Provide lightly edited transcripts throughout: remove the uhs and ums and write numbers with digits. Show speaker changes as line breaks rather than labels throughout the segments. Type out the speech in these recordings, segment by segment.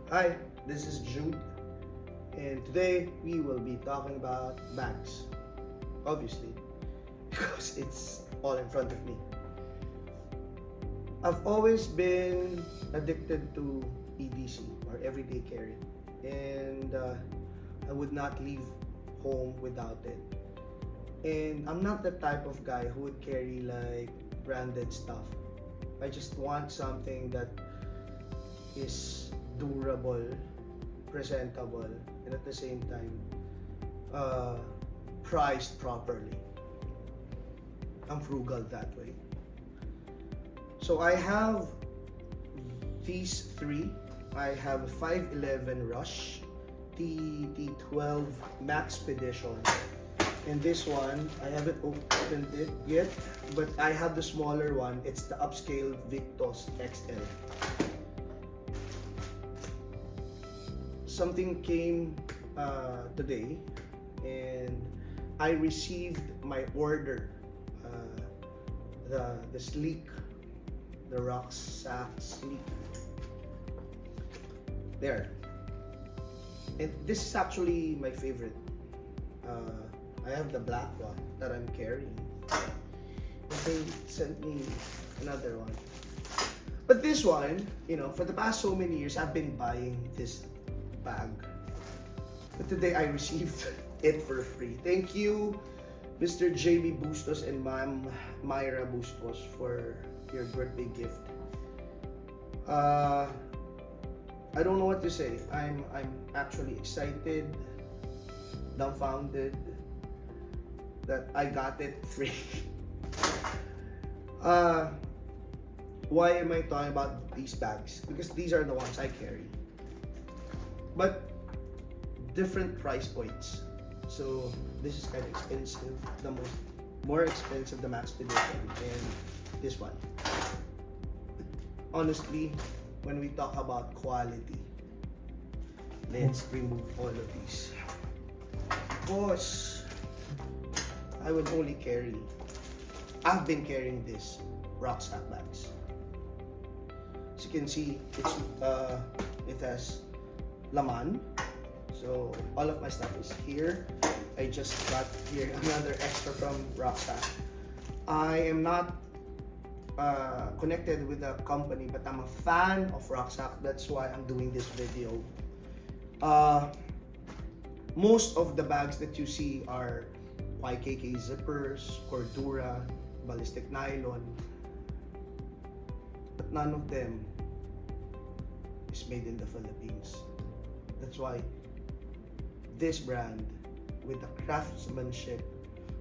Hi, this is Jude, and today we will be talking about bags. Obviously, because it's all in front of me. I've always been addicted to EDC or everyday carry, and I would not leave home without it. And I'm not the type of guy who would carry like branded stuff. I just want something that is durable, presentable, and at the same time priced properly. I'm frugal that way. So I have these three. I have 511 Rush, TT12 Maxpedition, and this one I haven't opened it yet, but I have the smaller one. It's the Upscale Viktos XL. Something came today, and I received my order. The Slick, the Rocksack Slick. There. And this is actually my favorite. I have the black one that I'm carrying. They sent me another one. But this one, for the past so many years, I've been buying this bag. But today I received it for free. Thank you, Mr. JB Bustos and Ma'am Myra Bustos, for your birthday gift. I don't know what to say. I'm actually excited, dumbfounded that I got it free. Why am I talking about these bags? Because these are the ones I carry, but different price points. So this is kind of expensive, more expensive, the Maxpedition, and this one. Honestly, when we talk about quality, let's remove all of these. Because I would only carry, I've been carrying this Rocksack bags. As you can see, it has laman. So all of my stuff is here. I just got here another extra from Rocksack. I am not connected with the company, but I'm a fan of Rocksack. That's why I'm doing this video. Most of the bags that you see are YKK zippers, Cordura, ballistic nylon, but none of them is made in the Philippines. That's why this brand, with the craftsmanship,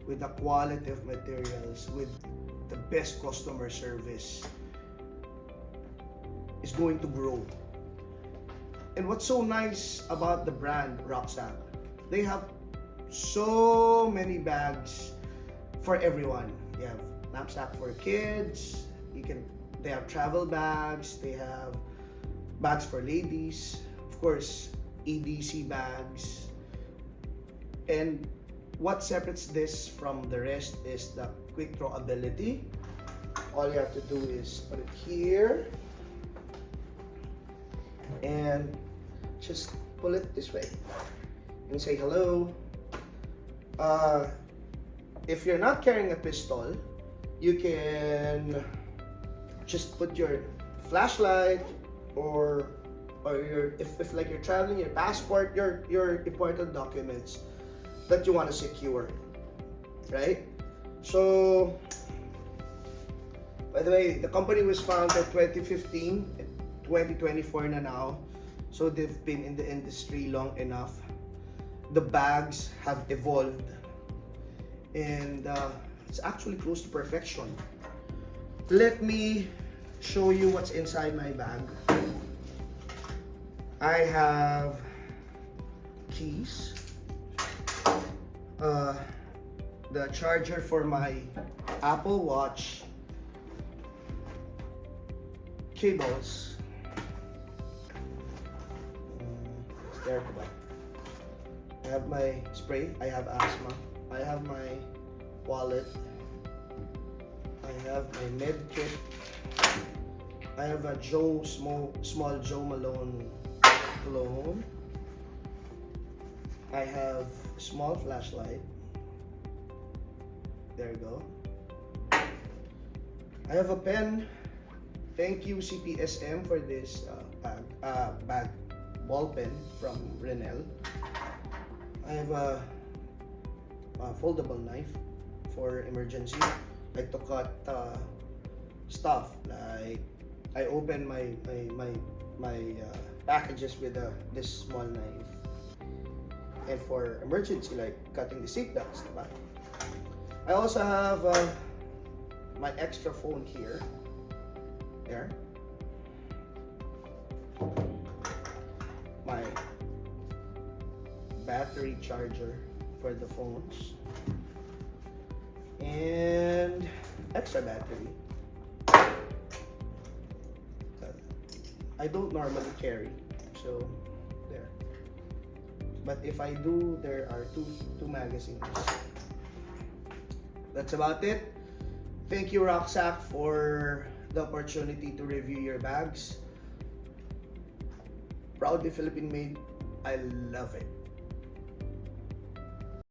with the quality of materials, with the best customer service, is going to grow. And what's so nice about the brand Rocksack, they have so many bags for everyone. They have knapsack for kids, they have travel bags, they have bags for ladies, of course EDC bags. And what separates this from the rest is the quick draw ability. All you have to do is put it here and just pull it this way and say hello. If you're not carrying a pistol, you can just put your flashlight or if like you're traveling, your passport, your important documents that you want to secure, right? So, by the way, the company was founded 2015, 2024 na now. So they've been in the industry long enough. The bags have evolved, and it's actually close to perfection. Let me show you what's inside my bag. I have keys, the charger for my Apple Watch, cables, there ko ba? I have my spray, I have asthma, I have my wallet, I have my med kit, I have a small Joe Malone cologne. I have a small flashlight. There you go. I have a pen. Thank you CPSM for this bag ball pen from Renel. I have a foldable knife for emergency, like to cut stuff. Like I open my packages with this small knife, and for emergency, like cutting the seatbelts. I also have my extra phone here. There. My battery charger for the phones. And extra battery. I don't normally carry, so there. But if I do, there are two magazines. That's about it. Thank you, Rock Saac, for the opportunity to review your bags. Proudly Philippine made. I love it.